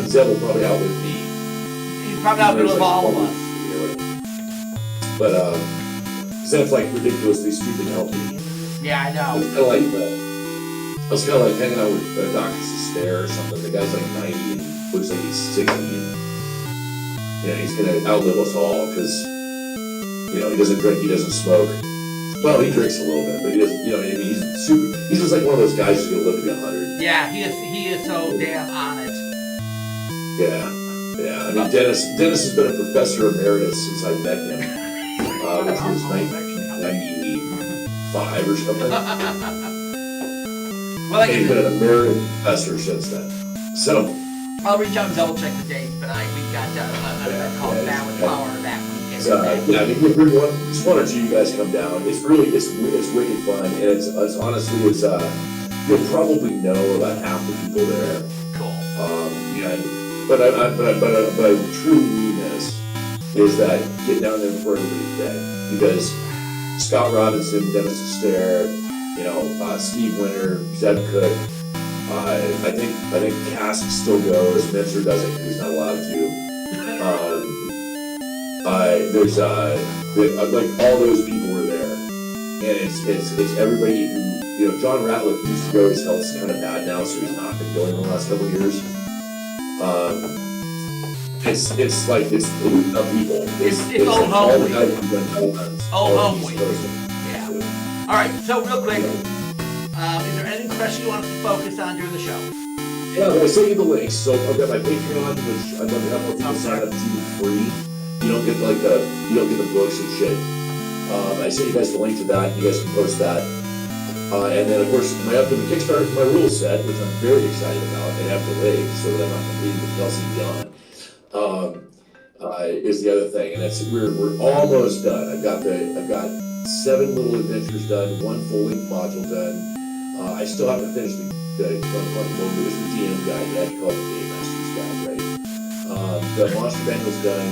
Zeb will probably outlive me. He's probably outlive all of us. But Zeb's like ridiculously stupid and healthy. Yeah, I know. It's kind of like I was kind of like hanging out with Dr. Stare or something. The guy's like 90 and he looks like he's 60. And, he's gonna outlive us all because he doesn't drink, he doesn't smoke. Well, he drinks a little bit, but he doesn't. He's super. He's just like one of those guys who's gonna live to be 100. Yeah, he is so damn on it. Yeah. I mean, Dennis has been a professor emeritus since I met him, which was 1995 or something. Well, he's been an emeritus professor since then. So I'll reach out and double check the dates, but we got an event called Down with Power that weekend. I mean, if just one or two of you guys come down, it's wicked fun, and it's honestly you'll probably know about half the people there. Cool. But I truly mean this is that get down there before everybody's dead, because Scott Robinson, Dennis Astaire, Steve Winter, Zeb Cook. I think Cass still goes. Mincer doesn't because he's not allowed to. There's like all those people were there, and it's everybody who John Ratliff used to go. His health's kind of bad now, so he's not been going the last couple of years. It's elite of people. It's old all home the week. guys who went Hellman's. Old home week. Yeah. All right. So real quick, is there anything special you want us to focus on during the show? Yeah, well, I sent you the links. So I've got my Patreon, which I'd love to have more people sign up to free. You don't get the books and shit. I sent you guys the link to that. You guys can post that. And then, of course, my upcoming Kickstarter for my rules set, which I'm very excited about, and have delayed so that I'm not competing with Kelsey Beyond, is the other thing. And we're almost done. I've got 7 little adventures done, 1 full-length module done. I still haven't finished the DM guide yet. You call it the Game Master's Guide, right? The Monster Manual's done,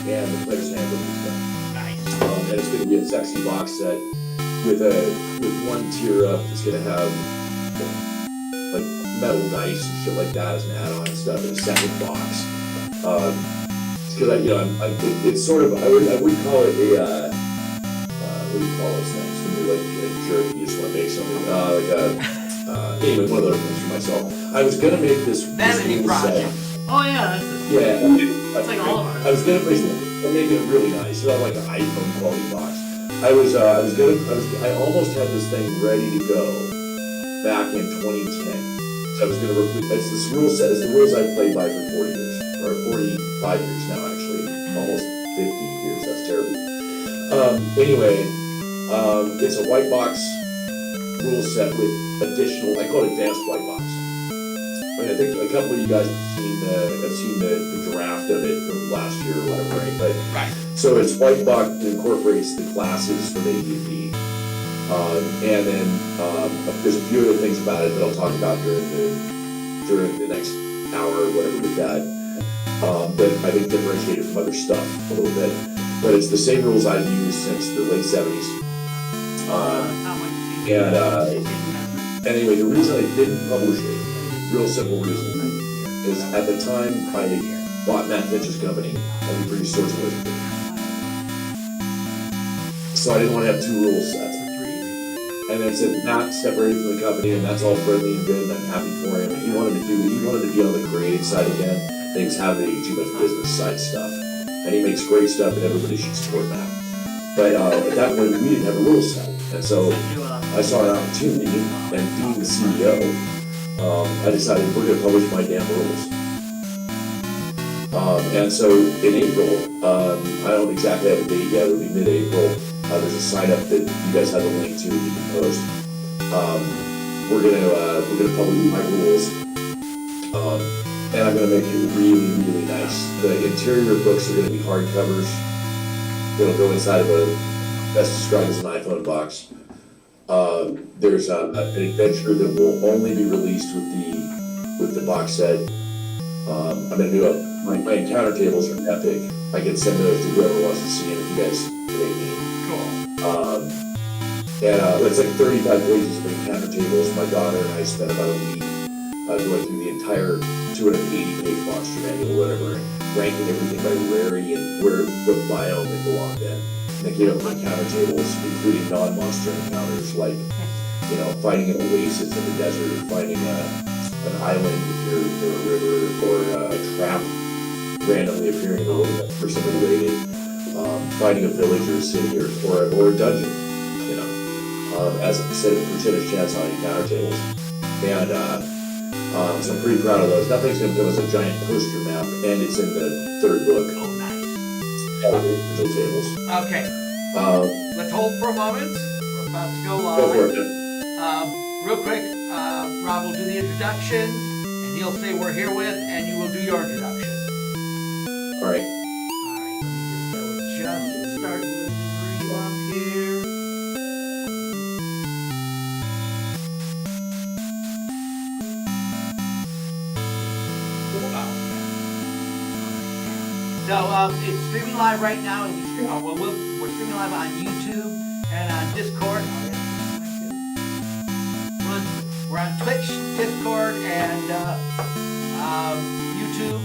and the Player's Handbook is done. Nice. And it's going to be a sexy box set with 1 tier up. It's going to have like metal dice and shit like that as an add-on and stuff in a second box. Because it's sort of I would call it a what do you call those things when you're like a jerk and you just want to make something anyway, one of those things for myself. I was gonna make this project. Oh yeah, that's like all of ours. I was gonna make it really nice. It's not like an iPhone quality box. I almost had this thing ready to go back in 2010. So I was gonna replace this rule set is the rules I've played by for 40 years. Or 45 years now, actually. Almost 50 years, that's terrible. Anyway, it's a white box rule set with additional, I call it advanced white box. I mean, I think a couple of you guys have seen the draft of it from last year or whatever, right? Right. So it's white box that incorporates the classes from AD&D. And then there's a few other things about it that I'll talk about during the next hour or whatever with that. That I think differentiated from other stuff a little bit. But it's the same rules I've used since the late 70s. Anyway, the reason I didn't publish it, real simple reason, is at the time I bought Matt Finch's company and we produced Swords of Wizardry. So I didn't want to have 2 rule sets. And then said Matt separated from the company, and that's all friendly and good, and I'm happy for him. And he wanted to be on the creative side again. And he was having too much business side stuff. And he makes great stuff, and everybody should support Matt. But at that point, we didn't have a rule set. And so I saw an opportunity, and being the CEO, I decided we're going to publish my damn rules. And so in April, I don't exactly have a date yet, it'll be mid-April. There's a sign up that you guys have a link to, you can post. We're gonna publish my rules, and I'm gonna make it really, really nice. The interior books are gonna be hardcovers. It'll go inside of best described as an iPhone box. There's an adventure that will only be released with the box set. I'm gonna do my encounter tables are epic. I can send those to whoever wants to see them if you guys dig me. It's like 35 pages of encounter tables. My daughter and I spent about a week going through the entire 280-page box monster manual, whatever, and ranking everything by rarity and what biome they belonged in. And they came up with encounter tables, including non-monster encounters, like, finding an oasis in the desert, or finding an island near a river, or a trap randomly appearing in the wilderness for somebody waiting, finding a village or a city or a dungeon, as a percentage chance on encounter tables. And so I'm pretty proud of those. Nothing's going to give us a giant poster map, and it's in the third book. Oh, nice. Visual tables. Okay. Let's hold for a moment. We're about to go live. Go for it. Real quick, Rob will do the introduction, and he'll say we're here with, and you will do your introduction. All right. Let me just start the stream up here. So it's streaming live right now, and we're streaming live on YouTube and on Discord. We're on Twitch, Discord, and YouTube.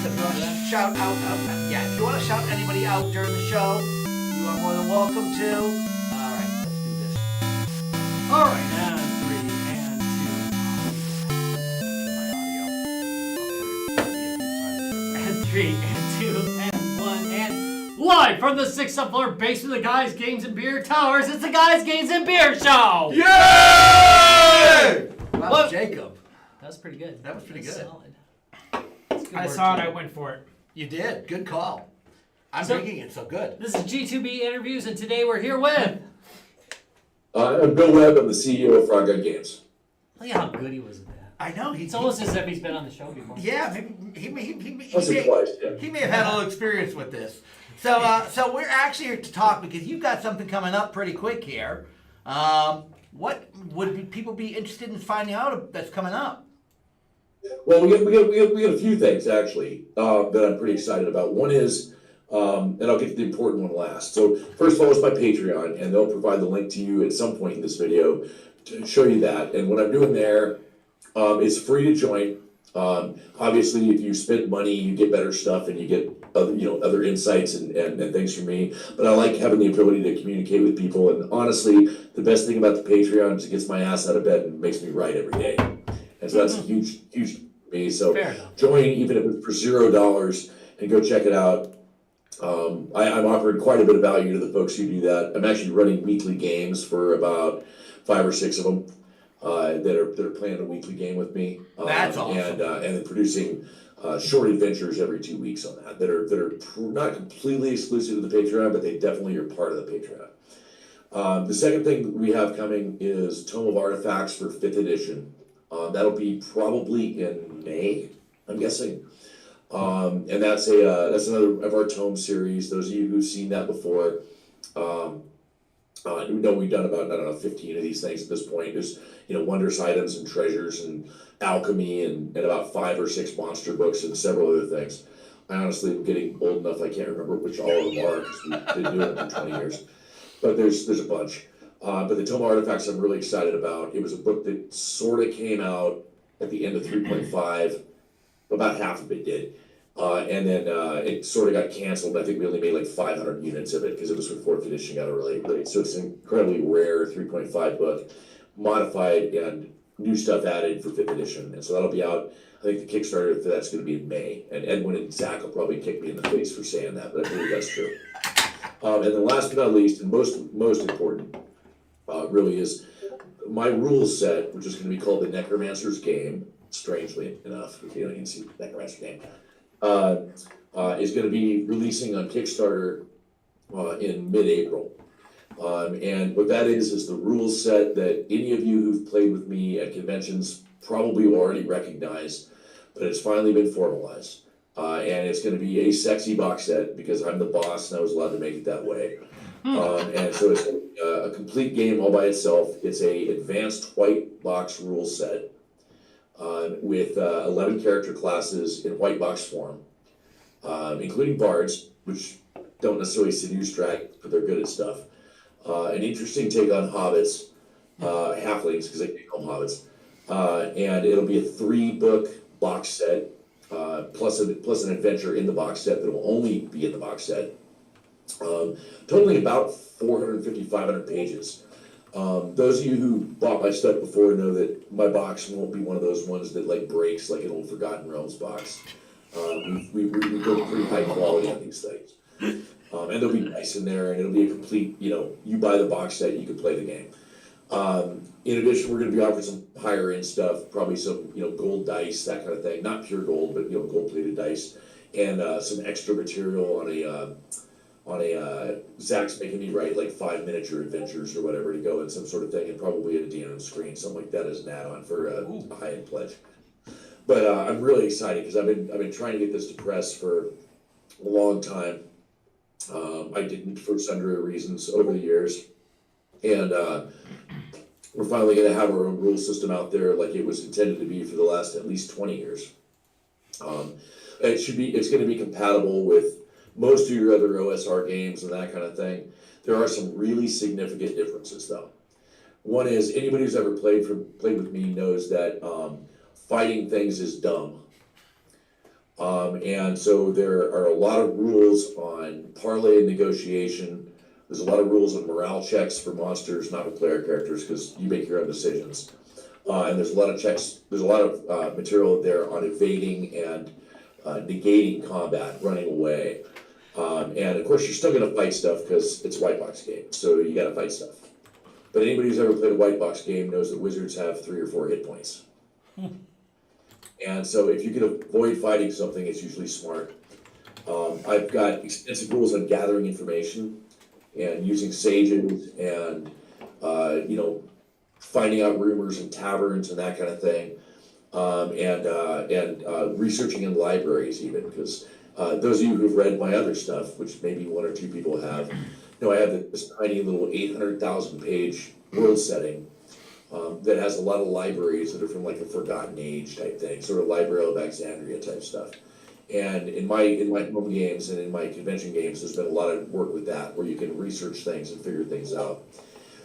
So if you want to shout out, if you want to shout anybody out during the show, you are more than welcome to. All right, let's do this. All right, and 3 and 2. And 3 and 2 and 1 and live from the 6th floor basement of the Guys Games and Beer Towers. It's the Guys Games and Beer Show. Yay! Wow, Jacob. That was pretty good. That was pretty good. Solid. I saw it, I went for it. You did. Good call. I'm So- drinking it, so good. This is G2B Interviews, and today we're here with... I'm Bill Webb. I'm the CEO of Frog Gun Games. Look at how good he was at that. I know. It's almost as if he's been on the show before. Yeah, maybe he Once or twice, yeah. He may have had a little experience with this. So we're actually here to talk because you've got something coming up pretty quick here. What would people be interested in finding out that's coming up? Well, we got a few things actually that I'm pretty excited about. One is, and I'll get to the important one last. So first of all, it's my Patreon, and they'll provide the link to you at some point in this video to show you that. And what I'm doing there is free to join. Obviously, if you spend money, you get better stuff, and you get other insights and things from me. But I like having the ability to communicate with people. And honestly, the best thing about the Patreon is it gets my ass out of bed and makes me write every day. And so that's huge for me. So join, even if it's for $0, and go check it out. I'm offering quite a bit of value to the folks who do that. I'm actually running weekly games for about 5 or 6 of them that are playing a weekly game with me. That's awesome. And then producing short adventures every 2 weeks on that are not completely exclusive to the Patreon, but they definitely are part of the Patreon. The second thing we have coming is Tome of Artifacts for 5th edition. That'll be probably in May, I'm guessing. And that's another of our tome series. Those of you who've seen that before, know we've done about, 15 of these things at this point. There's, wondrous items and treasures and alchemy and about 5 or 6 monster books and several other things. I honestly am getting old enough I can't remember which all of them are because we've been doing it for 20 years. But there's a bunch. But the Tome of Artifacts I'm really excited about. It was a book that sort of came out at the end of 3.5. About half of it did. And then it sort of got canceled. I think we only made like 500 units of it because it was for 4th edition, got it really late. So it's an incredibly rare 3.5 book, modified and new stuff added for 5th edition. And so that'll be out. I think the Kickstarter for that's going to be in May. And Edwin and Zach will probably kick me in the face for saying that, but I believe that's true. And then last but not least, and most important, really is my rule set, which is going to be called the Necromancer's Game, strangely enough, you can see Necromancer's Game, is going to be releasing on Kickstarter in mid-April. And what that is the rule set that any of you who've played with me at conventions probably already recognize, but it's finally been formalized. And it's going to be a sexy box set because I'm the boss and I was allowed to make it that way. And so it's a complete game all by itself. It's a advanced white box rule set with 11 character classes in white box form, including bards, which don't necessarily seduce drag, but they're good at stuff. An interesting take on hobbits, halflings, because they call them hobbits. And it'll be a 3-book box set. plus an adventure in the box set that will only be in the box set. Totaling about 450, 500 pages. Those of you who bought my stuff before know that my box won't be one of those ones that like breaks like an old Forgotten Realms box. We built pretty high quality on these things. And there'll be dice in there, and it'll be a complete, you buy the box set, you can play the game. In addition, we're gonna be offering some higher end stuff, probably some, gold dice, that kind of thing. Not pure gold, but, gold plated dice. And, some extra material on a Zach's making me write like 5 miniature adventures or whatever to go in some sort of thing, and probably a DM screen, something like that as an add-on for a high-end pledge. But I'm really excited because I've been trying to get this to press for a long time. I didn't for sundry reasons over the years, and we're finally going to have our own rule system out there like it was intended to be for the last at least 20 years. It's going to be compatible with most of your other OSR games and that kind of thing. There are some really significant differences though. One is anybody who's ever played with me knows that fighting things is dumb. And so there are a lot of rules on parlay and negotiation. There's a lot of rules on morale checks for monsters, not for player characters, because you make your own decisions. And there's a lot of checks, there's a lot of material there on evading and negating combat, running away. And of course, you're still going to fight stuff because it's a white box game, so you got to fight stuff. But anybody who's ever played a white box game knows that wizards have 3 or 4 hit points. And so if you can avoid fighting something, it's usually smart. I've got extensive rules on gathering information and using sages and, finding out rumors in taverns and that kind of thing. And researching in libraries even, because those of you who've read my other stuff, which maybe 1 or 2 people have, know I have this tiny little 800,000 page world setting that has a lot of libraries that are from like a Forgotten Age type thing, sort of Library of Alexandria type stuff. And in my home games and in my convention games, there's been a lot of work with that, where you can research things and figure things out.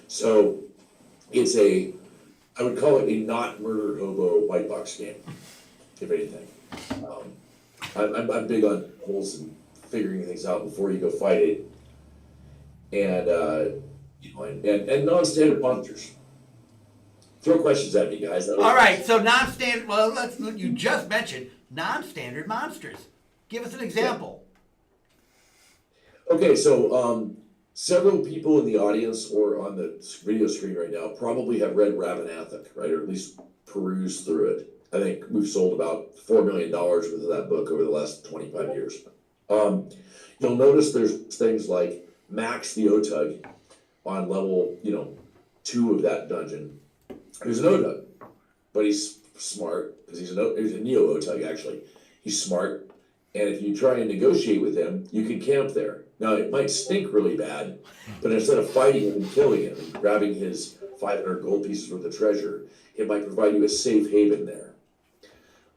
So it's I would call it a not murder hobo white box game, if anything. I'm big on rules and figuring things out before you go fight it, and non-standard monsters. Throw questions at me, guys. All right, so non-standard. Well, you just mentioned non-standard monsters. Give us an example. Okay, so several people in the audience or on the video screen right now probably have read Ravenathic, right, or at least perused through it. I think we've sold about $4 million worth of that book over the last 25 years. You'll notice there's things like Max the Otug on level, 2 of that dungeon. Who's an Otug, but he's smart because he's a Neo Otug actually. He's smart, and if you try and negotiate with him, you can camp there. Now it might stink really bad, but instead of fighting him and killing him and grabbing his 500 gold pieces worth of treasure, it might provide you a safe haven there.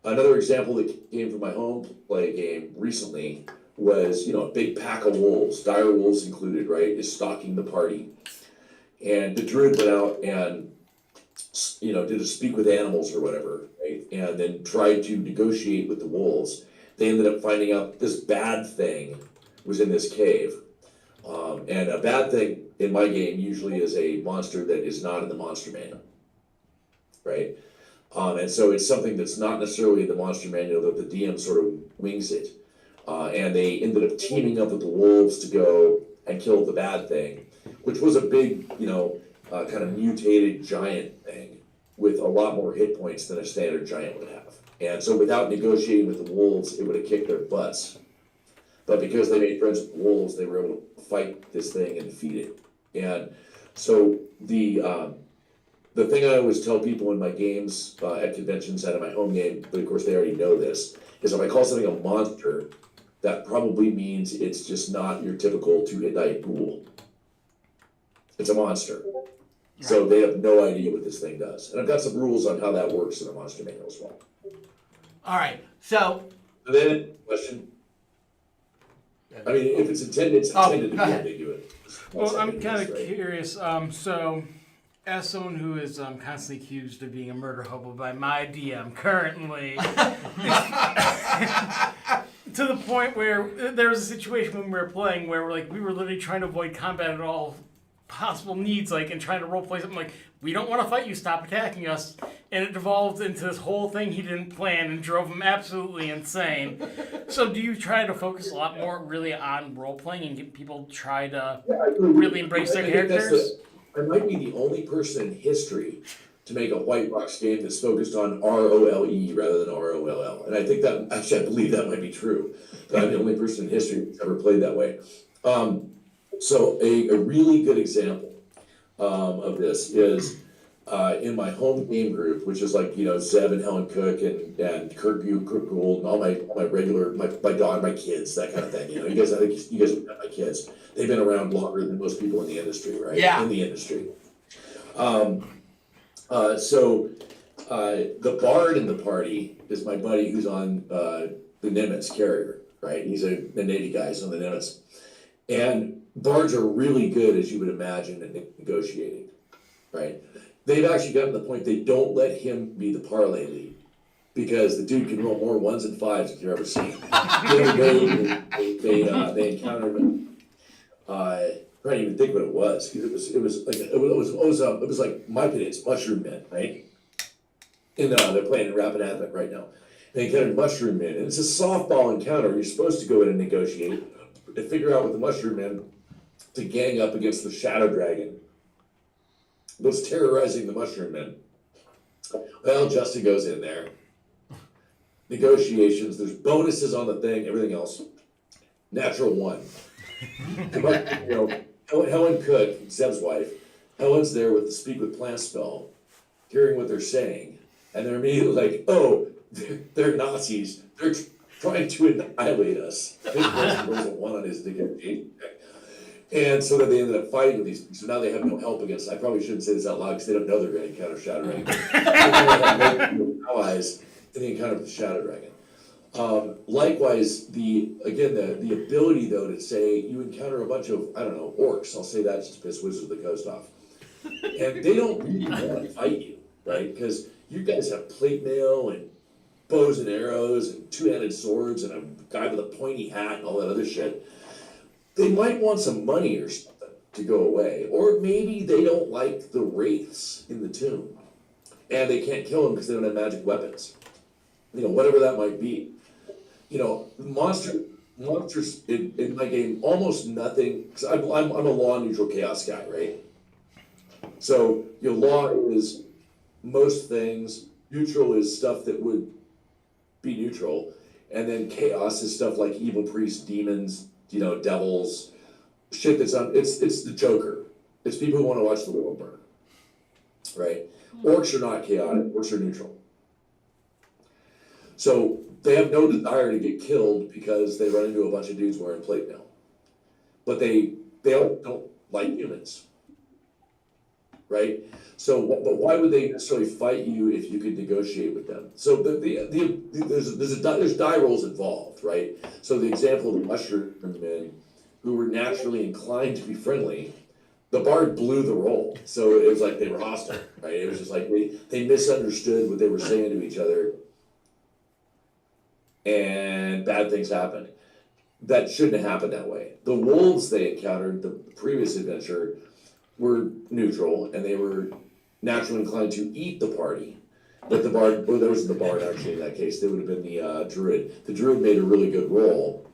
Another example that came from my home play game recently was, a big pack of wolves, dire wolves included, right, is stalking the party. And the druid went out and, did a speak with animals or whatever, right, and then tried to negotiate with the wolves. They ended up finding out this bad thing was in this cave. And a bad thing in my game usually is a monster that is not in the monster manual, right? And so it's something that's not necessarily in the monster manual, that the DM sort of wings it. And they ended up teaming up with the wolves to go and kill the bad thing, which was a big, kind of mutated giant thing with a lot more hit points than a standard giant would have. And so without negotiating with the wolves, it would have kicked their butts. But because they made friends with the wolves, they were able to fight this thing and defeat it. And so the thing I always tell people in my games at conventions and in my home game, but of course they already know this, is if I call something a monster, that probably means it's just not your typical 2-hit die ghoul. It's a monster. Right. So they have no idea what this thing does. And I've got some rules on how that works in the monster manual as well. All right, so... And then, question? I mean, if it's intended, to be ambiguous. Well, I'm kind of curious. So, as someone who is constantly accused of being a murder hobo by my DM currently, point where there was a situation when we were playing where we were literally trying to avoid combat at all possible needs, and trying to roleplay something like, we don't want to fight you, stop attacking us. And it devolved into this whole thing he didn't plan and drove him absolutely insane. So do you try to focus a lot more really on role-playing and get people try to really embrace their characters? I might be the only person in history to make a white box game that's focused on ROLE rather than ROLL. And I think that, actually I believe that might be true. But I'm the only person in history who's ever played that way. So a really good example of this is in my home game group, which is Zeb and Helen Cook and Kurt Gould and all my regular, my dog, my kids, that kind of thing. I think you guys have my kids. They've been around longer than most people in the industry, right? Yeah. In the industry. So the bard in the party is my buddy who's on the Nimitz carrier, right? He's a Navy guy, he's on the Nimitz. And bards are really good, as you would imagine, at negotiating, right? They've actually gotten to the point they don't let him be the parlay lead because the dude can roll more ones and fives than you've ever seen. They encountered him. I can't even think what it was. It was like my opinion, Mushroom Men, right? And they're playing in Rapid Advent right now. They encountered Mushroom Men, and it's a softball encounter. You're supposed to go in and negotiate and figure out with the Mushroom Men to gang up against the Shadow Dragon that's terrorizing the Mushroom Men. Well, Justin goes in there. Negotiations, there's bonuses on the thing, everything else. Natural one. Helen Cook, Zeb's wife, Helen's there with the speak with plant spell, hearing what they're saying, and they're immediately like, oh, they're Nazis. They're trying to annihilate us. His husband rolls a 1 on his negotiation check. And so then they ended up fighting with these. So now they have no help against. I probably shouldn't say this out loud because they don't know they're going to encounter Shadow Dragon. They have no allies in the encounter with the Shadow Dragon. Likewise, the ability though to say you encounter a bunch of orcs. I'll say that just to piss Wizards of the Coast off, and they don't really want to fight you, right? Because you guys have plate mail and bows and arrows and two-handed swords and a guy with a pointy hat and all that other shit. They might want some money or something to go away, or maybe they don't like the wraiths in the tomb, and they can't kill them because they don't have magic weapons. Whatever that might be. Monsters in my game, almost nothing. Cause I'm a law neutral chaos guy, right? So your law is most things. Neutral is stuff that would be neutral, and then chaos is stuff like evil priests, demons, devils, shit that's on. It's the Joker. It's people who want to watch the world burn, right? Orcs are not chaotic. Orcs are neutral. So they have no desire to get killed because they run into a bunch of dudes wearing plate mail. But they don't like humans, right? So, but why would they necessarily fight you if you could negotiate with them? So there's die rolls involved, right? So the example of the Mushroom Men, who were naturally inclined to be friendly, the bard blew the roll, so it was like they were hostile, right? It was just like they misunderstood what they were saying to each other. And bad things happened. That shouldn't have happened that way. The wolves they encountered, the previous adventure, were neutral, and they were naturally inclined to eat the party. But the bard, well, there wasn't the bard actually in that case. They would have been the druid. The druid made a really good roll,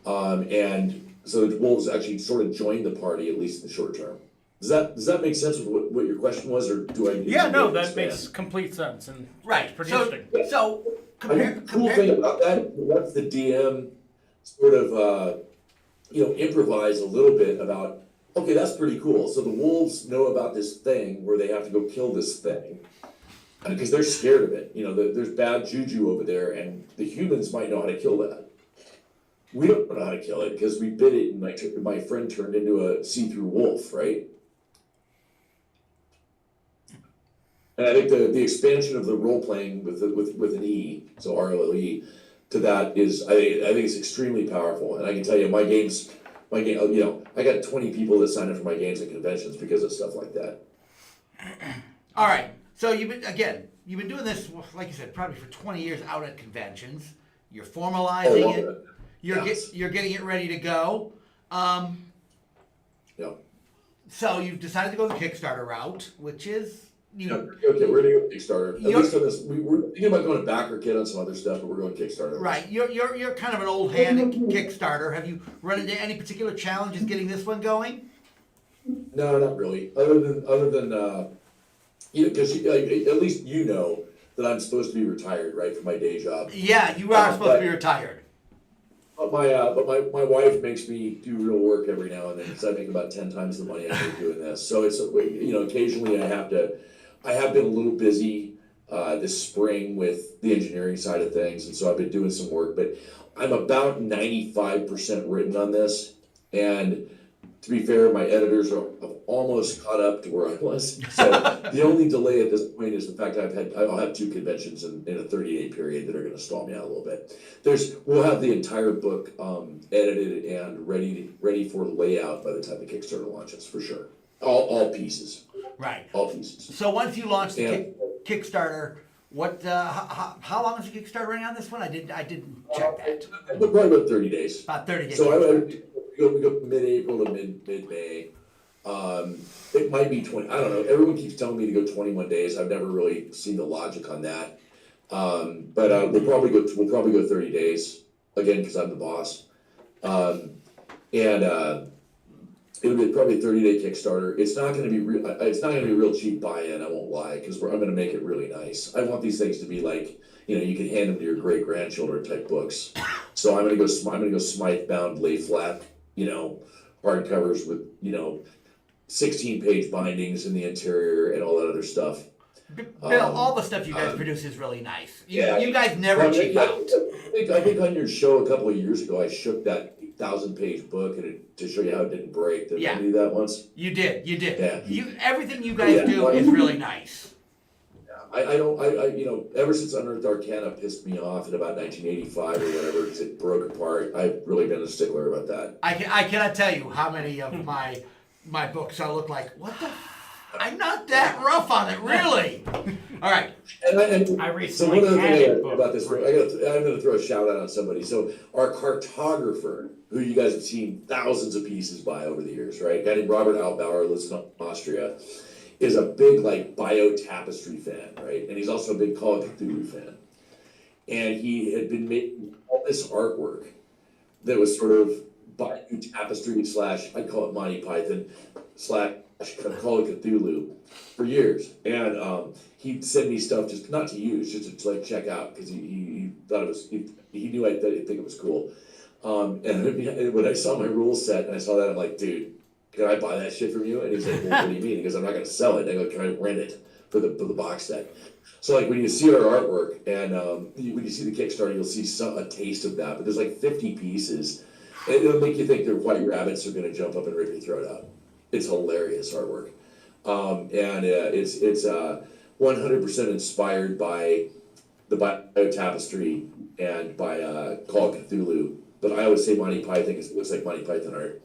and so the wolves actually sort of joined the party, at least in the short term. Does that make sense with what your question was, or do I need Yeah, to no, that expand? makes complete sense, and Right. it's pretty So, interesting. so The cool thing about that, lets the DM sort of, improvise a little bit about, okay, that's pretty cool. So the wolves know about this thing where they have to go kill this thing because they're scared of it. There's bad juju over there, and the humans might know how to kill that. We don't know how to kill it because we bit it, and my friend turned into a see-through wolf, right? And I think the expansion of the role playing with an E, so RLE, to that is I think it's extremely powerful. And I can tell you, my game, I got 20 people that sign up for my games at conventions because of stuff like that. all right. So you've been doing this, like you said, probably for 20 years out at conventions. You're formalizing it. you're getting it ready to go. Yeah. So you've decided to go the Kickstarter route, which is Okay, we're gonna go Kickstarter. At least on this, we're thinking about going to backer kit on some other stuff, but we're going Kickstarter. right. You're kind of an old hand at Kickstarter. Have you run into any particular challenges getting this one going? No, not really. Other than because at least you know that I'm supposed to be retired, right, from my day job. Yeah, you are supposed to be retired. But my wife makes me do real work every now and then because I make about 10 times the money I make doing this. So it's occasionally I have been a little busy this spring with the engineering side of things, and so I've been doing some work. But I'm about 95% written on this, and to be fair, my editors have almost caught up to where I was. So the only delay at this point is the fact I'll have 2 conventions in a 30-day period that are going to stall me out a little bit. We'll have the entire book edited and ready for layout by the time the Kickstarter launches for sure. All pieces. Right. All pieces. So once you launch the And- Kickstarter, what? How long is the Kickstarter running on this one? I didn't check that. Probably about 30 days. About 30 days. So we go mid-April to mid-May. It might be 20. I don't know. Everyone keeps telling me to go 21 days. I've never really seen the logic on that. But we'll probably go 30 days again because I'm the boss. It'll be probably a 30-day Kickstarter. It's not going to be real cheap buy-in. I won't lie because I'm going to make it really nice. I want these things to be like, you can hand them to your great grandchildren type books. So I'm going to go Smythe bound lay flat, hardcovers with 16-page bindings in the interior and all that other stuff. Bill, all the stuff you guys produce is really nice. Yeah. You guys never cheap out. I think on your show a couple of years ago, I shook that 1,000-page book to show you how it didn't break. Did I do that once? You did. Yeah. Everything you guys do is really nice. Ever since Unearthed Arcana pissed me off in about 1985 or whatever, because it broke apart, I've really been a stickler about that. I cannot tell you how many of my books I look like, what the? I'm not that rough on it, really. All right. I So recently one other had thing a book. about this, I'm going to throw a shout out on somebody. So our cartographer, who you guys have seen thousands of pieces by over the years, right? A guy named Robert Altbauer, lives in Austria, is a big bio tapestry fan, right? And he's also a big Call of Cthulhu fan. And he had been making all this artwork that was sort of bio tapestry / I'd call it Monty Python / Call of Cthulhu for years. And he'd send me stuff just not to use, just to check out because he thought it was, he knew I'd think it was cool. And when I saw my rule set and I saw that, I'm like, dude, can I buy that shit from you? And he's like, well, what do you mean? He goes, I'm not going to sell it. I go, can I rent it for the box set? So when you see our artwork and when you see the Kickstarter, you'll see a taste of that. But there's 50 pieces. And it'll make you think that white rabbits are going to jump up and rip your throat out. It's hilarious artwork. It's 100% inspired by the Bio Tapestry and by Call of Cthulhu. But I always say Monty Python because it looks like Monty Python art.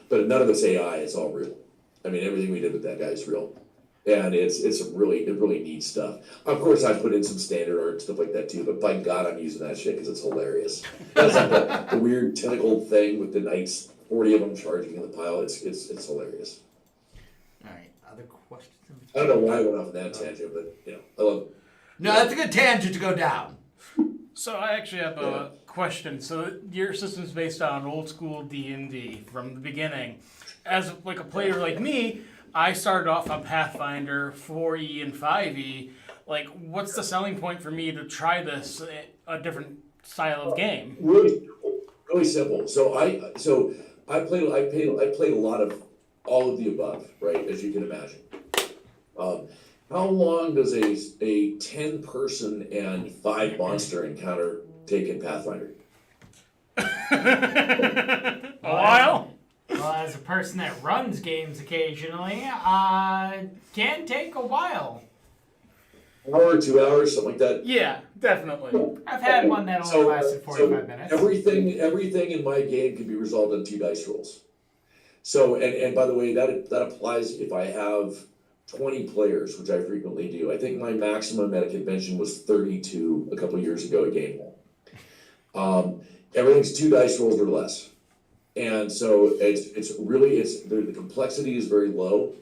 But none of it's AI, it's all real. I mean, everything we did with that guy is real. And it's really neat stuff. Of course, I put in some standard art and stuff like that too, but by God, I'm using that shit because it's hilarious. That's the weird tentacle thing with the knights, 40 of them charging in the pile. It's hilarious. All right. Other questions? I don't know why I went off on that tangent, but I love it. No, that's a good tangent to go down. So I actually have a question. So your system's based on old school D&D from the beginning. As a player like me, I started off on Pathfinder 4E and 5E. What's the selling point for me to try this a different style of game? Really simple. So I played a lot of all of the above, right? As you can imagine. How long does a 10-person and 5 monster encounter take in Pathfinder? A while? Well, as a person that runs games occasionally, can take a while. An hour, 2 hours, something like that. Yeah, definitely. I've had one that only lasted 45 minutes. Everything in my game can be resolved on 2 dice rolls. So, and by the way, that applies if I have 20 players, which I frequently do. I think my maximum at a convention was 32 a couple years ago at Game Hall. everything's 2 dice rolls or less. And so the complexity is very low.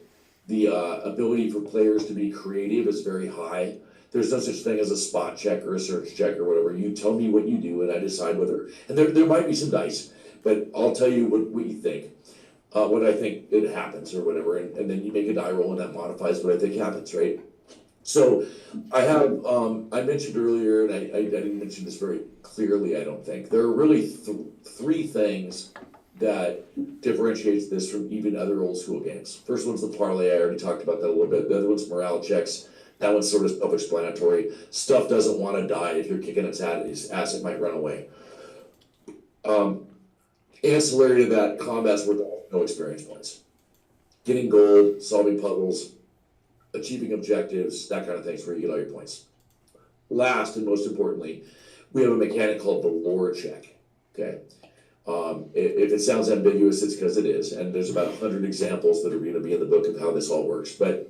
The ability for players to be creative is very high. There's no such thing as a spot check or a search check or whatever. You tell me what you do and I decide whether, and there might be some dice, but I'll tell you what you think, what I think it happens or whatever, and then you make a die roll and that modifies what I think happens, right? So I have, I mentioned earlier, and I didn't mention this very clearly, I don't think, there are really three things that differentiates this from even other old school games. First one's the parlay, I already talked about that a little bit. The other one's morale checks. That one's sort of self-explanatory. Stuff doesn't want to die. If you're kicking its ass, it might run away. Ancillary to that, combat's worth no experience points. Getting gold, solving puzzles, achieving objectives, that kind of thing's where you get all your points. Last and most importantly, we have a mechanic called the lore check. Okay. If it sounds ambiguous, it's because it is, and there's about 100 examples that are going to be in the book of how this all works. But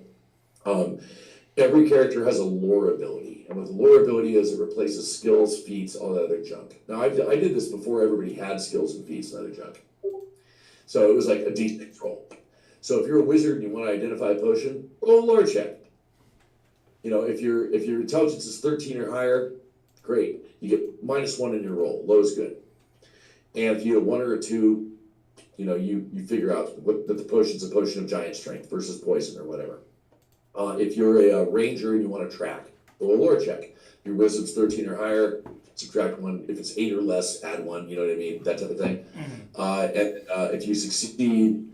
every character has a lore ability, and what the lore ability is, it replaces skills, feats, all that other junk. Now, I did this before everybody had skills and feats and other junk, so it was like a D6 roll. So if you're a wizard and you want to identify a potion, roll a lore check. You know, if your intelligence is 13 or higher, great, you get -1 in your roll. Low is good. And if you have 1 or a 2, you know, you figure out that the potion's a potion of giant strength versus poison or whatever. If you're a ranger and you want to track, roll a lore check. Your wisdom's 13 or higher, subtract 1. If it's 8 or less, add 1. You know what I mean? That type of thing. And if you succeed,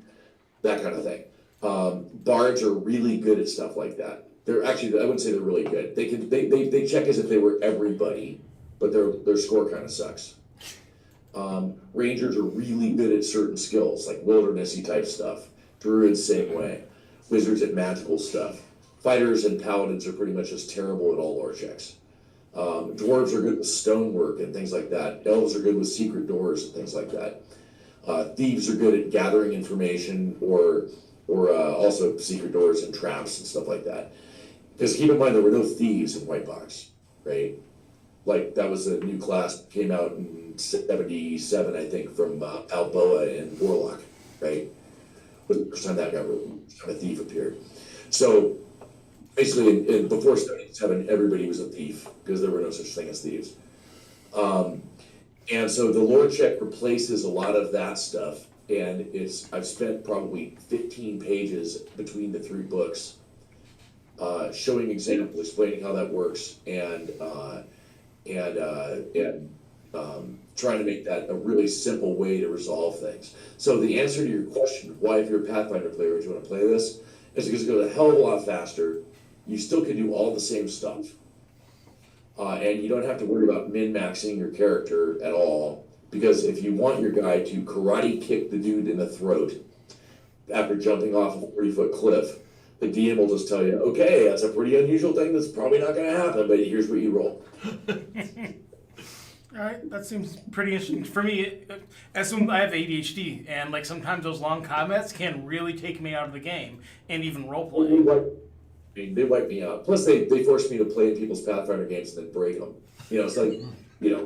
that kind of thing. Bards are really good at stuff like that. They're actually, I wouldn't say they're really good. They check as if they were everybody, but their score kind of sucks. Rangers are really good at certain skills, like wildernessy type stuff. Druids, same way. Wizards at magical stuff. Fighters and paladins are pretty much just terrible at all lore checks. Dwarves are good with stonework and things like that. Elves are good with secret doors and things like that. Thieves are good at gathering information or also secret doors and traps and stuff like that. Because keep in mind, there were no thieves in White Box, right? Like, that was a new class that came out in 77, I think, from Balboa and Warlock, right? Was the first time that a thief appeared. So basically, before 77, everybody was a thief because there were no such thing as thieves. And so the lore check replaces a lot of that stuff, and I've spent probably 15 pages between the 3 books showing examples, explaining how that works, and trying to make that a really simple way to resolve things. So the answer to your question, why if you're a Pathfinder player would you want to play this, is because it goes a hell of a lot faster. You still can do all the same stuff. And you don't have to worry about min-maxing your character at all, because if you want your guy to karate kick the dude in the throat after jumping off a 40-foot cliff, the DM will just tell you, okay, that's a pretty unusual thing that's probably not going to happen, but here's what you roll. All right, that seems pretty interesting. For me, I have ADHD, and like sometimes those long combats can really take me out of the game, and even roleplay. They wipe me out. Plus, they force me to play in people's Pathfinder games and then break them. You know, it's like, you know,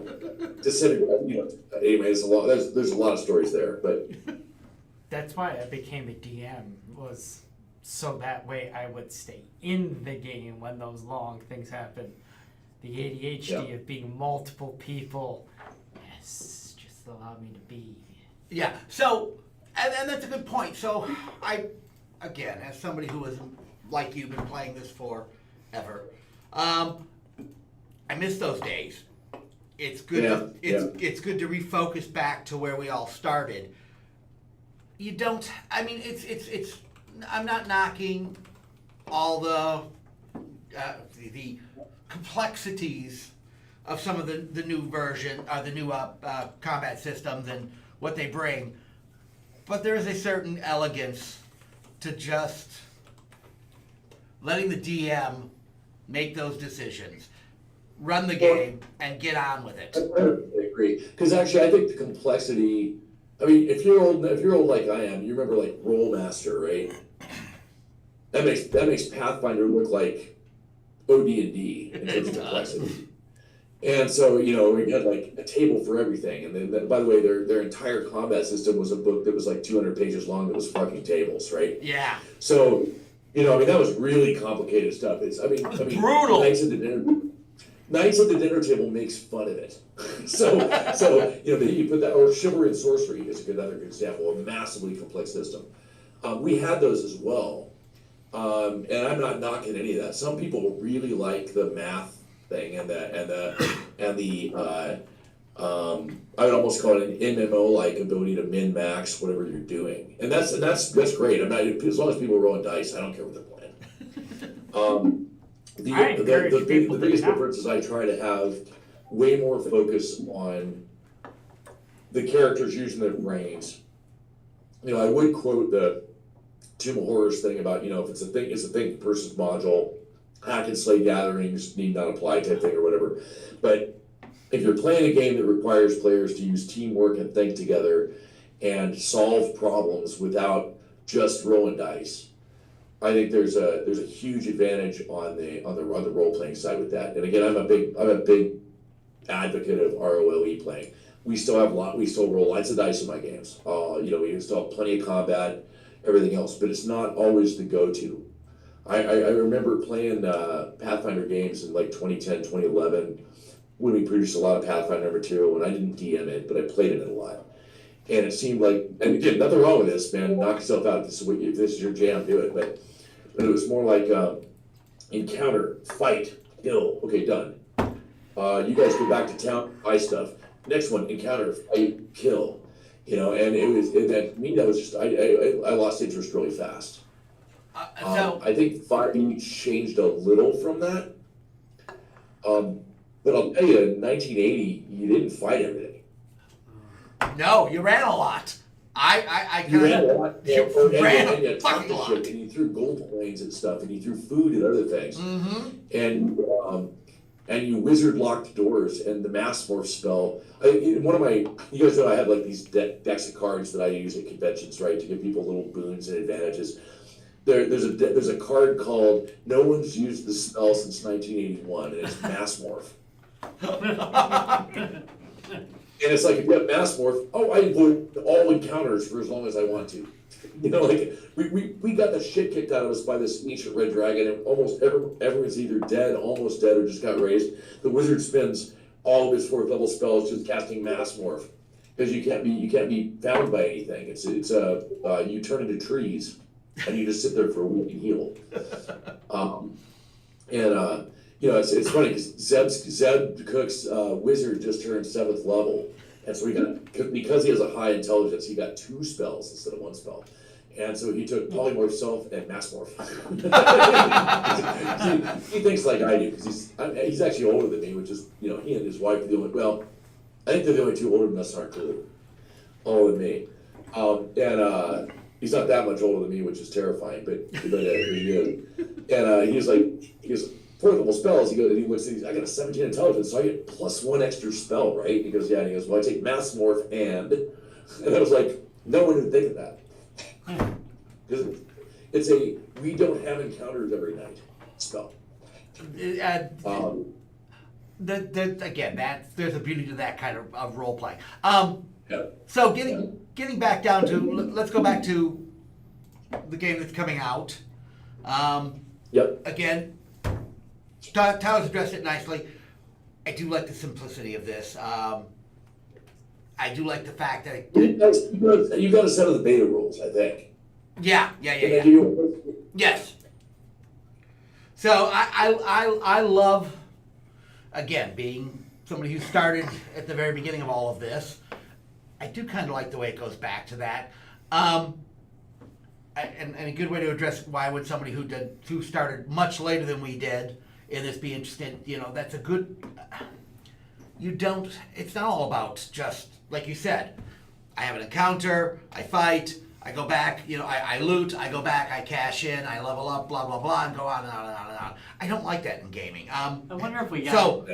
disintegrate. You know, anyway, there's a lot of stories there, but That's why I became a DM, was so that way I would stay in the game when those long things happen. The ADHD of being multiple people, yes, just allowed me to be. Yeah. So, and that's a good point. So, again, as somebody who has, like you, been playing this forever, I miss those days. It's good. It's good to refocus back to where we all started. You don't. I mean, it's. I'm not knocking all the complexities of some of the new version, the new combat systems and what they bring, but there is a certain elegance to just letting the DM make those decisions, run the game, and get on with it. I agree. Because actually, I think the complexity. I mean, if you're old like I am, you remember like Rollmaster, right? That makes Pathfinder look like OD&D in terms of complexity. And so, we had like a table for everything. And then by the way, their entire combat system was a book that was like 200 pages long that was fucking tables, right? Yeah. So, that was really complicated stuff. Brutal. Knights at the dinner table makes fun of it. so you put that, or chivalry and sorcery is another good example, a massively complex system. We had those as well. And I'm not knocking any of that. Some people really like the math thing and the I would almost call it an MMO like ability to min max whatever you're doing, and that's great. I'm not, as long as people are rolling dice, I don't care what they're playing. The biggest difference is I try to have way more focus on the characters using their brains. I would quote the Tomb of Horrors thing about, if it's a think person module, hack and slay gatherings need not apply type thing or whatever. But if you're playing a game that requires players to use teamwork and think together and solve problems without just rolling dice, I think there's a huge advantage on the role playing side with that. And again, I'm a big advocate of ROLE playing. We still roll lots of dice in my games. We still have plenty of combat, everything else, but it's not always the go-to. I remember playing Pathfinder games in like 2010, 2011, when we produced a lot of Pathfinder material, and I didn't DM it, but I played it a lot. And it seemed like, and again, nothing wrong with this, man, knock yourself out, if this is your jam, do it, but it was more like encounter, fight, kill, okay, done. You guys go back to town, buy stuff. Next one, encounter, fight, kill. And to me, that was just, I lost interest really fast. I think 5e changed a little from that. But I'll tell you, in 1980, you didn't fight everything. No, you ran a lot. You ran a lot. And you fucking lot. And you threw gold coins and stuff, and you threw food and other things. Mm-hmm. And you wizard locked doors, and the mass morph spell. You guys know I have like these decks of cards that I use at conventions, right, to give people little boons and advantages. There's a card called "No One's Used the Spell Since 1981," and it's mass morph. And it's like, if you have mass morph, I avoid all encounters for as long as I want to. We got the shit kicked out of us by this ancient red dragon, and almost everyone's either dead, almost dead, or just got raised. The wizard spends all of his 4th level spells just casting mass morph, because you can't be found by anything. It's you turn into trees, and you just sit there for a week and heal. It's funny because Zeb Cook's wizard just turned 7th level, and so because he has a high intelligence, he got 2 spells instead of 1 spell, and so he took polymorph self and mass morph. he thinks like I do because he's actually older than me, which is he and his wife are the only. Well, I think they're the only 2 older than us aren't clearly older than me, and he's not that much older than me, which is terrifying, but he is, and he was 4th level spells, he looks at I got a 17 intelligence, so I get +1 extra spell, right? He goes, yeah, and he goes, well, I take mass morph and I was like, no one would think of that. Because it's we don't have encounters every night spell. Again, there's a beauty to that kind of role play. Yeah. So getting back down to, let's go back to the game that's coming out. Yep. Again, Tyler's addressed it nicely. I do like the simplicity of this. I do like the fact that You got a set of the beta rules, I think. Yeah. Yes. So I love, again, being somebody who started at the very beginning of all of this. I do kind of like the way it goes back to that. And a good way to address why would somebody who started much later than we did in this be interested, that's a good, it's not all about just, like you said, I have an encounter, I fight, I go back, I loot, I go back, I cash in, I level up, blah, blah, blah, and go on and on and on and on. I don't like that in gaming. I wonder if we got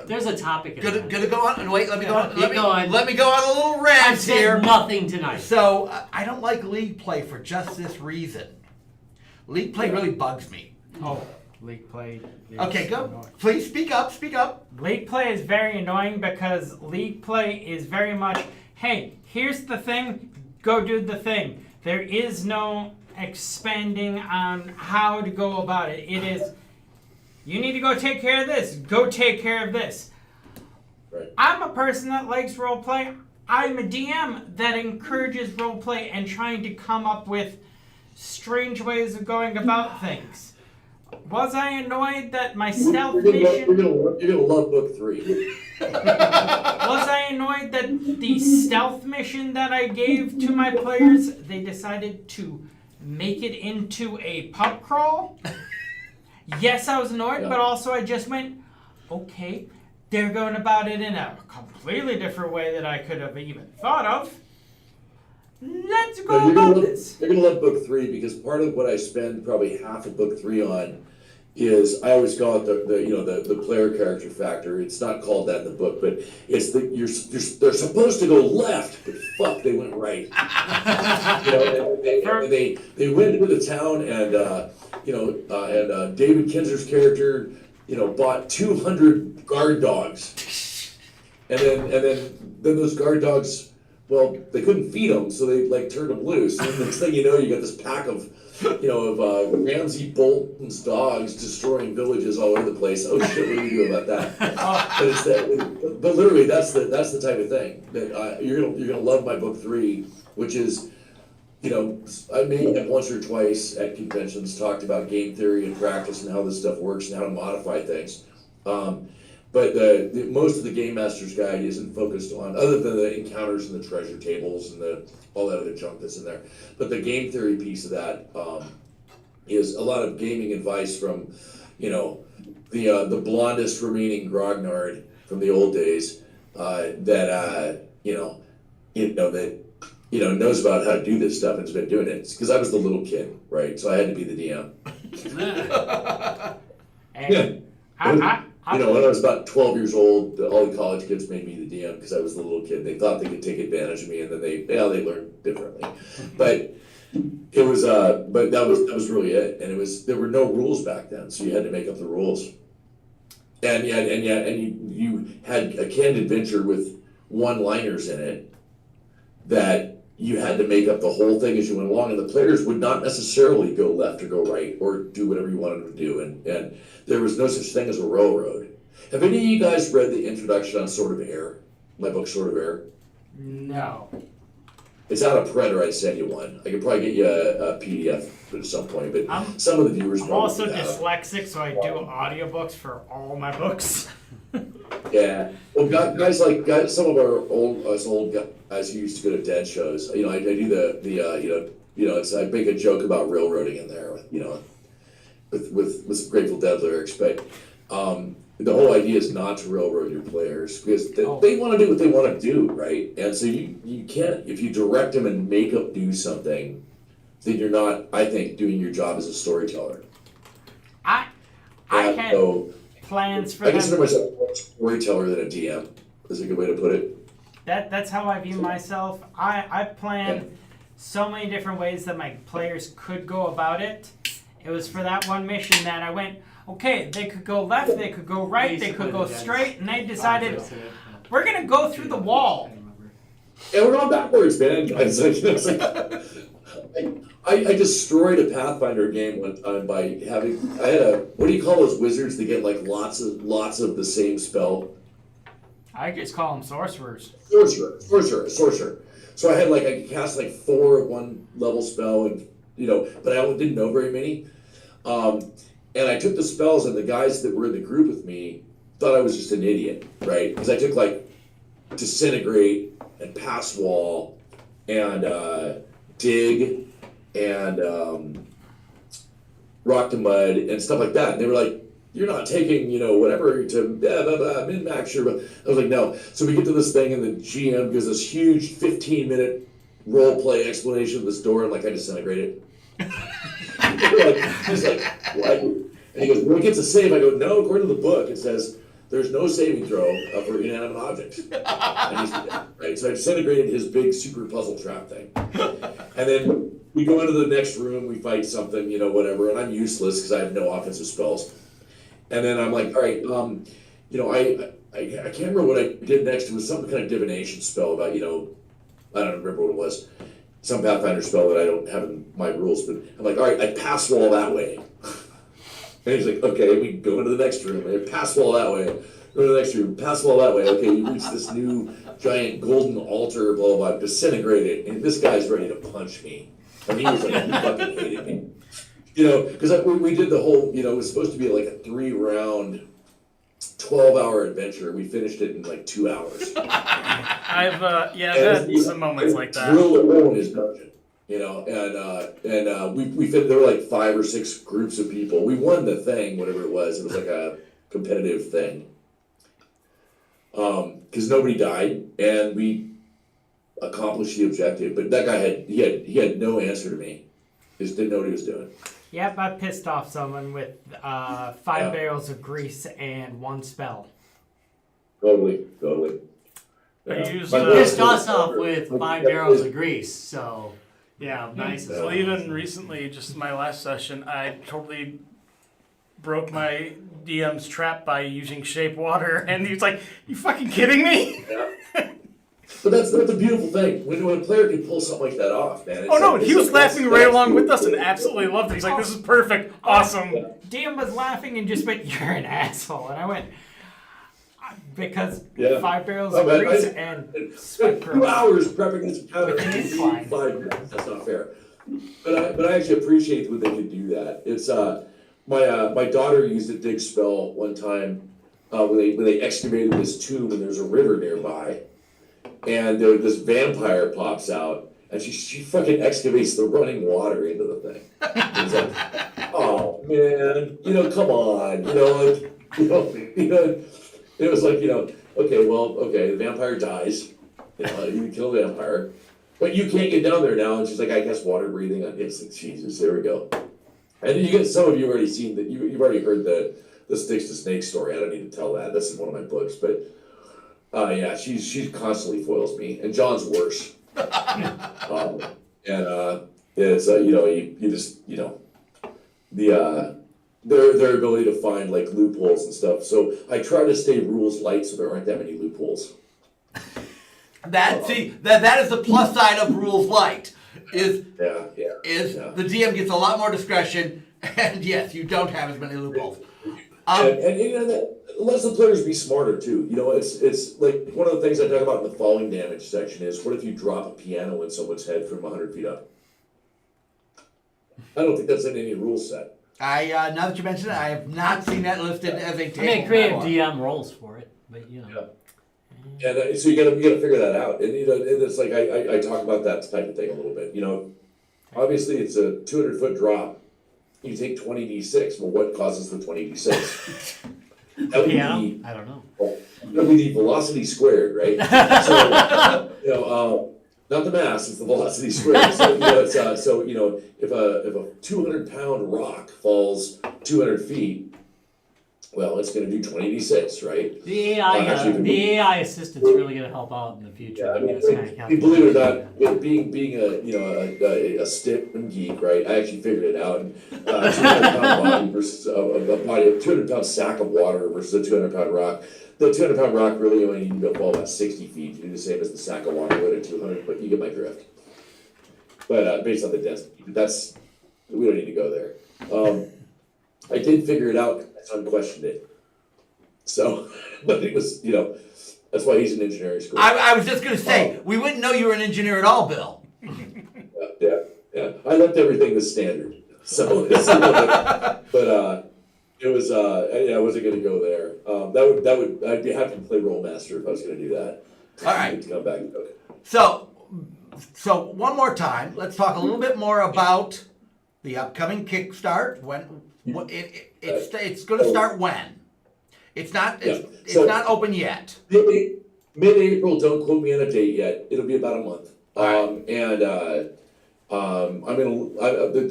there's a topic. Gonna go on and wait. Let me go on. Going. Let me go on a little rant I've said here. nothing tonight. So I don't like league play for just this reason. League play really bugs me. Oh, League play. Is Okay, go. annoying. Please speak up. Speak up. League play is very annoying because league play is very much, hey, here's the thing, go do the thing. There is no expanding on how to go about it. It is, you need to go take care of this, go take care of this. Right. I'm a person that likes role play. I'm a DM that encourages role play and trying to come up with strange ways of going about things. Was I annoyed that my stealth mission... You're gonna love book 3. Was I annoyed that the stealth mission that I gave to my players, they decided to make it into a pub crawl? Yes, I was annoyed, Yeah. but also I just went, okay, they're going about it in a completely different way that I could have even thought of. Let's go No, about this. You're gonna love book 3 because part of what I spend probably half of book 3 on is I always call it the player character factor. It's not called that in the book, but it's they're supposed to go left, but fuck, they went right. They went into the town and David Kinzer's character bought 200 guard dogs, and then those guard dogs. Well, they couldn't feed them, so they turned them loose. And the next thing you know, you got this pack of Ramsey Bolton's dogs destroying villages all over the place. Oh shit, what do we do about that? But it's that. But literally, that's the type of thing that you're gonna love my book 3, which is, I may have once or twice at conventions talked about game theory and practice and how this stuff works and how to modify things. But most of the Game Master's Guide isn't focused on, other than the encounters and the treasure tables and all that other junk that's in there. But the game theory piece of that is a lot of gaming advice from, the blondest remaining grognard from the old days that knows about how to do this stuff and has been doing it. Because I was the little kid, right? So I had to be the DM. And when I was about 12 years old, all the college kids made me the DM because I was the little kid. They thought they could take advantage of me, and then they learned differently. But it was, but that was really it. And there were no rules back then, so you had to make up the rules. And you had a canned adventure with one-liners in it that you had to make up the whole thing as you went along, and the players would not necessarily go left or go right or do whatever you wanted them to do, and there was no such thing as a railroad. Have any of you guys read the introduction on Sword of Air? My book, Sword of Air? no. It's out of print, or I'd send you one. I could probably get you a PDF at some point, but some of the viewers I'm probably also have. dyslexic, so I do audiobooks for all my books. Yeah, well, some of our old guys who used to go to dead shows. I do I make a joke about railroading in there, with some Grateful Dead lyrics, but the whole idea is not to railroad your players because they want to do what they want to do, right? And so you can't, if you direct them and make them do something, then you're not, I think, doing your job as a storyteller. I had plans for I consider them. myself more a storyteller than a DM. Is a good way to put it. That's how I view myself. I planned so many different ways that my players could go about it. It was for that one mission that I went, okay, they could go left, they could go right, they could go straight, and they decided, we're going to go through the wall. And we're going backwards, man. I destroyed a Pathfinder game one time by I had what do you call those wizards that get lots of the same spell? I just call them sorcerers. Sorcerer. So I had I could cast 4 at one level spell, and but I only didn't know very many. And I took the spells, and the guys that were in the group with me thought I was just an idiot, right? Because I took Disintegrate and Pass Wall and Dig and Rock to Mud and stuff like that. And they were like, you're not taking, whatever to min-max your... I was like, no. So we get to this thing, and the GM gives this huge 15-minute role play explanation of this door, and I disintegrate it. He's like, what? And he goes, well, it gets a save. I go, no, according to the book, it says there's no saving throw for inanimate objects. And he's dead, right? So I disintegrated his big super puzzle trap thing. And then we go into the next room, we fight something, whatever, and I'm useless because I have no offensive spells. And then I'm like, all right, I can't remember what I did next. It was some kind of divination spell about, I don't remember what it was. Some Pathfinder spell that I don't have in my rules, but I'm like, all right, I pass wall that way. And he's like, okay, we go into the next room, and pass wall that way. Go to the next room, pass wall that way. Okay, you reach this new giant golden altar, blah, blah, blah, disintegrate it. And this guy's ready to punch me. And he was like, he fucking hated me. Because we did the whole, it was supposed to be like a 3-round, 12-hour adventure. We finished it in like 2 hours. I've had some moments like that. Drill a hole in his dungeon, and we fit. There were like 5 or 6 groups of people. We won the thing, whatever it was. It was like a competitive thing. Because nobody died, and we accomplished the objective. But that guy he had no answer to me. Just didn't know what he was doing. Yep, I pissed off someone with 5 barrels of grease and 1 spell. Totally. I used pissed us off with 5 barrels of grease, so yeah, nice. Well, even recently, just my last session, I totally broke my DM's trap by using shape water, and he was like, "You fucking kidding me?" Yeah. But that's a beautiful thing. When a player can pull something like that off, man. He was laughing right along with us and absolutely loved it. He's like, "This is perfect, awesome." DM was laughing and just went, "You're an asshole," and I went, because 5 barrels of grease and sweat 2 hours prepping this counter. 5 minutes. That's not fair. But I actually appreciate when they can do that. It's my daughter used a dig spell one time when they excavated this tomb and there's a river nearby, and this vampire pops out and she fucking excavates the running water into the thing. It's like, oh man, come on, It was like, okay, the vampire dies. You kill the vampire. But you can't get down there now. And she's like, I guess water breathing. It's like, Jesus, there we go. And then some of you already seen that, you've already heard the Sticks to Snake story. I don't need to tell that. That's in one of my books. But she constantly foils me. And John's worse. It's, you just, their ability to find like loopholes and stuff. So I try to stay rules light so there aren't that many loopholes. That is the plus side of rules light. The DM gets a lot more discretion, and yes, you don't have as many loopholes. Lets the players be smarter too. It's like one of the things I talk about in the falling damage section is what if you drop a piano in someone's head from 100 feet up? I don't think that's in any rule set. Now that you mention it, I have not seen that listed as a table. creative DM rolls for it, but Yeah. And so you gotta figure that out. And and it's like I talk about that type of thing a little bit. Obviously it's a 200-foot drop. You take 20d6. Well, what causes the 20d6? That would be, I don't know. That would be the velocity squared, right? So not the mass, it's the velocity squared. So if a 200-pound rock falls 200 feet, well, it's going to do 20d6, right? The AI assistant's really going to help out in the future. Yeah, believe it or not, being a stick and geek, right? I actually figured it out. 200-pound body versus a 200-pound sack of water versus a 200-pound rock. The 200-pound rock really only need to fall about 60 feet to do the same as the sack of water would at 200, but you get my drift. But based on the density, we don't need to go there. I did figure it out. My son questioned it. So, but it was, that's why he's in engineering school. I was just going to say, we wouldn't know you were an engineer at all, Bill. Yeah. I left everything the standard. So, but it was, I wasn't going to go there. I'd be happy to play Rollmaster if I was going to do that. All right. To come back. Okay. So one more time, let's talk a little bit more about the upcoming Kickstart. It's going to start when? It's not open yet. Mid-April. Don't quote me on a date yet. It'll be about a month. The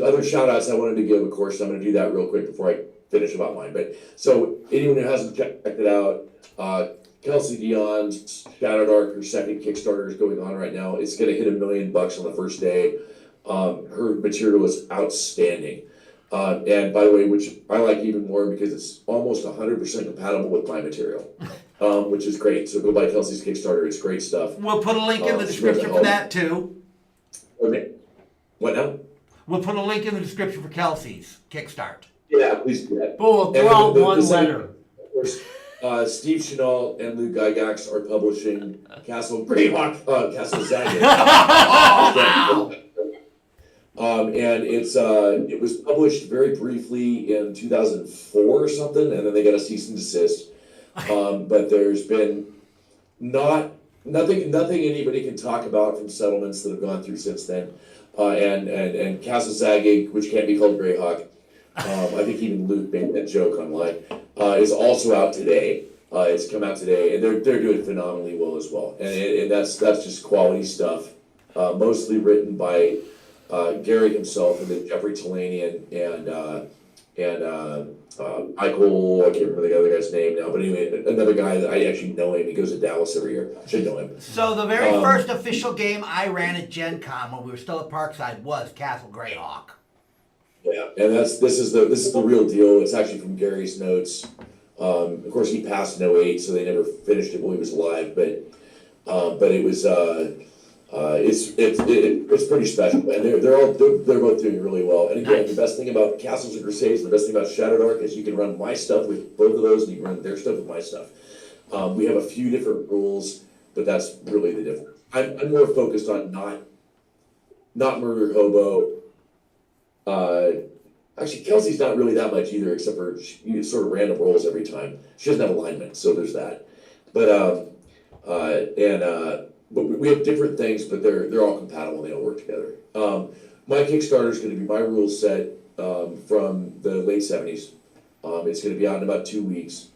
other shout outs I wanted to give, of course, I'm going to do that real quick before I finish about mine. But so anyone who hasn't checked it out, Kelsey Dion's Shadow Dark, her second Kickstarter is going on right now. It's going to hit $1 million on the first day. Her material is outstanding. And by the way, which I like even more because it's almost 100% compatible with my material, which is great. So go buy Kelsey's Kickstarter. It's great stuff. We'll put a link in the description for that too. Okay. What now? We'll put a link in the description for Kelsey's Kickstart. Yeah, please do that. But we'll throw out one letter. Of course, Steve Chenault and Lou Gygax are publishing Castle Greyhawk, Castle Zagat. And it was published very briefly in 2004 or something, and then they got a cease and desist. But there's been nothing anybody can talk about from settlements that have gone through since then. And Castle Zagat, which can't be called Greyhawk, I think even Luke made that joke online, is also out today. It's come out today, and they're doing phenomenally well as well. And that's just quality stuff, mostly written by Gary himself, and then Jeffrey Talanian and Michael. I can't remember the other guy's name now, but anyway, another guy that I actually know him. He goes to Dallas every year. I should know him. So the very first official game I ran at Gen Con when we were still at Parkside was Castle Greyhawk. Yeah, and this is the real deal. It's actually from Gary's notes. Of course, he passed in 08, so they never finished it while he was alive. But it was it's pretty special, and they're both doing really well. And again, the best thing about Castles and Crusades, the best thing about Shadowdark is you can run my stuff with both of those, and you can run their stuff with my stuff. We have a few different rules, but that's really the difference. I'm more focused on not murder hobo. Actually, Kelsey's not really that much either, except for she sort of random rolls every time. She doesn't have alignment, so there's that. But we have different things, but they're all compatible and they all work together. My Kickstarter is going to be my rule set from the late 70s. It's going to be out in about 2 weeks.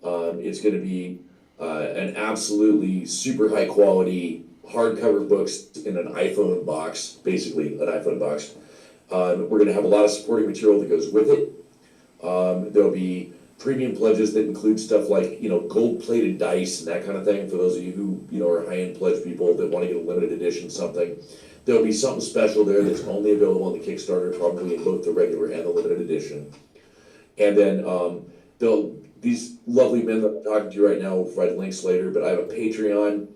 It's going to be an absolutely super high quality hardcover books in an iPhone box, basically an iPhone box. We're going to have a lot of supporting material that goes with it. There'll be premium pledges that include stuff like, gold-plated dice and that kind of thing for those of you who, are high-end pledge people that want to get a limited edition something. There'll be something special there that's only available on the Kickstarter, probably in both the regular and the limited edition. And then these lovely men that I'm talking to right now will provide links later, but I have a Patreon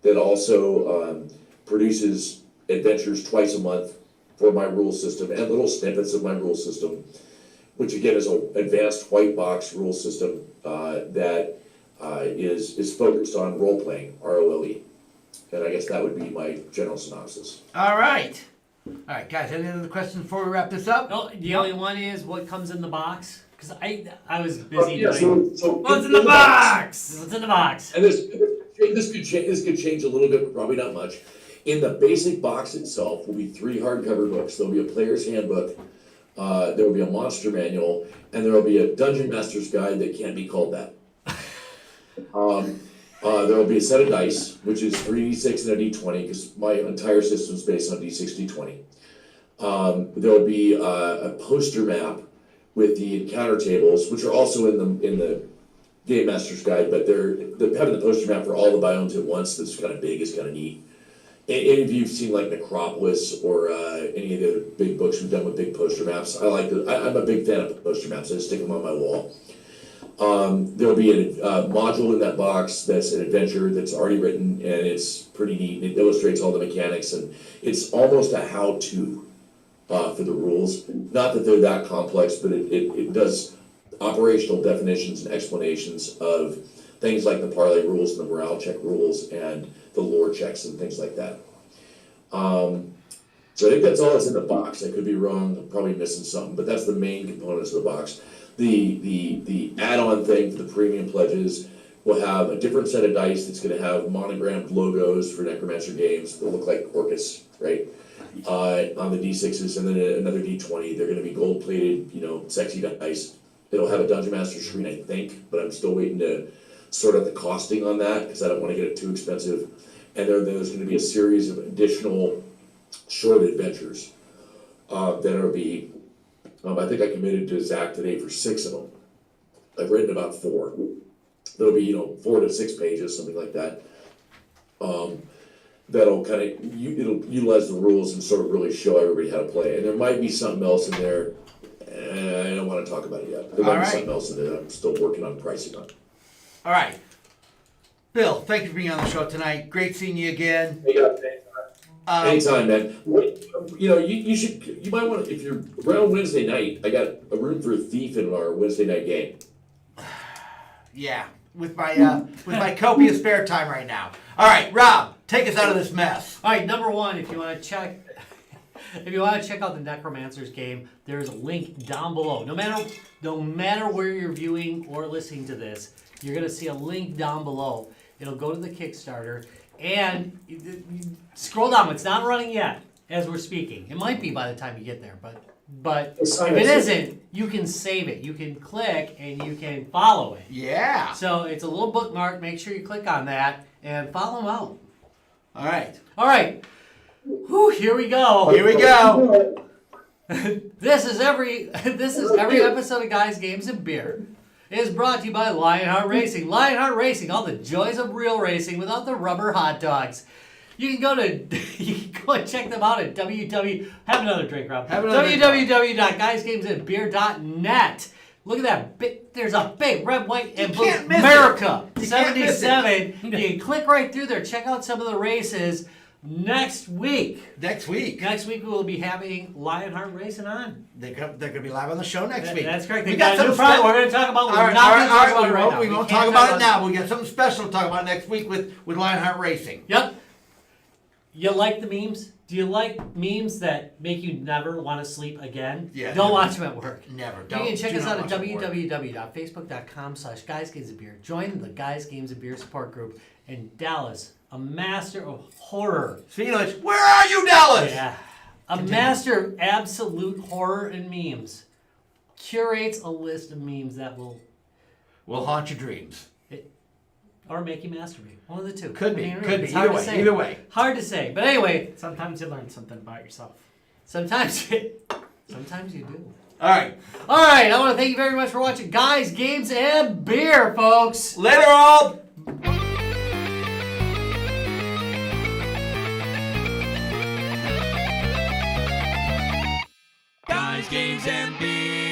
that also produces adventures twice a month for my rule system and little snippets of my rule system, which again is an advanced white box rule system that is focused on role playing, ROLE. And I guess that would be my general synopsis. All right, guys. Any other questions before we wrap this up? No, the only one is what comes in the box. Because I was busy Yeah, doing. so What's in the box? What's in the box? And this could change a little bit, but probably not much. In the basic box itself will be 3 hardcover books. There'll be a player's handbook, there will be a monster manual, and there will be a dungeon master's guide that can't be called that. There will be a set of dice, which is 3d6 and a d20, because my entire system is based on d6, d20. There will be a poster map with the encounter tables, which are also in the game master's guide, but having the poster map for all the biomes at once that's kind of big is kind of neat. Any of you have seen like Necropolis or any of the other big books we've done with big poster maps? I like I'm a big fan of poster maps. I just stick them on my wall. There'll be a module in that box that's an adventure that's already written, and it's pretty neat. It illustrates all the mechanics, and it's almost a how-to for the rules. Not that they're that complex, but it does operational definitions and explanations of things like the parlay rules and the morale check rules and the lore checks and things like that. So I think that's all that's in the box. I could be wrong, I'm probably missing something, but that's the main components of the box. The add-on thing for the premium pledges will have a different set of dice that's going to have monogrammed logos for Necromancer games that look like Orcus, right? On the D6s, and then another D20. They're going to be gold-plated, sexy dice. It'll have a Dungeon Master screen, I think, but I'm still waiting to sort out the costing on that because I don't want to get it too expensive. And there's going to be a series of additional short adventures that'll be, I think I committed to Zach today for 6 of them. I've written about 4. There'll be, 4 to 6 pages, something like that. that'll kind of it'll utilize the rules and sort of really show everybody how to play. And there might be something else in there. I don't want to talk about it yet. There might be something else in there that I'm still working on pricing on. All right. Bill, thank you for being on the show tonight. Great seeing you again. Anytime, man. You might want to, if you're around Wednesday night, I got a room for a thief in our Wednesday night game. Yeah, with my copious spare time right now. All right, Rob, take us out of this mess. All right, number one, if you want to check out the Necromancer's game, there's a link down below. No matter where you're viewing or listening to this, you're gonna see a link down below. It'll go to the Kickstarter, and you scroll down. It's not running yet as we're speaking. It might be by the time you get there, but if it isn't, you can save it. You can click and you can follow it. Yeah. So it's a little bookmark. Make sure you click on that and follow them out. All right. All right. Whew, here we go. Here we go. This is every episode of Guys, Games, and Beer. It is brought to you by Lionheart Racing. Lionheart Racing, all the joys of real racing without the rubber hot dogs. You can go and check them out at have another drink, Rob. www.guysgamesandbeer.net. Look at that there's a big red, white, and blue America 77. You can click right through there. Check out some of the races. Next week we will be having Lionheart Racing on. They're going to be live on the show next week. That's correct. We're going to talk about. We won't talk about it now. We got something special to talk about next week with Lionheart Racing. Yep. You like the memes? Do you like memes that make you never want to sleep again? Yeah. Don't watch them at work. Never. You can check us out at www.facebook.com/guysgamesandbeer. Join the Guys Games and Beer support group in Dallas. A master of horror. Felix, where are you, Dallas? Yeah. A master of absolute horror and memes. Curates a list of memes that will haunt your dreams. Or make you masturbate. One of the two. Could be. Either way. Hard to say. But anyway. Sometimes you learn something about yourself. Sometimes you do. All right. I want to thank you very much for watching Guys, Games, and Beer, folks. Later, all. Guys, Games, and Beer.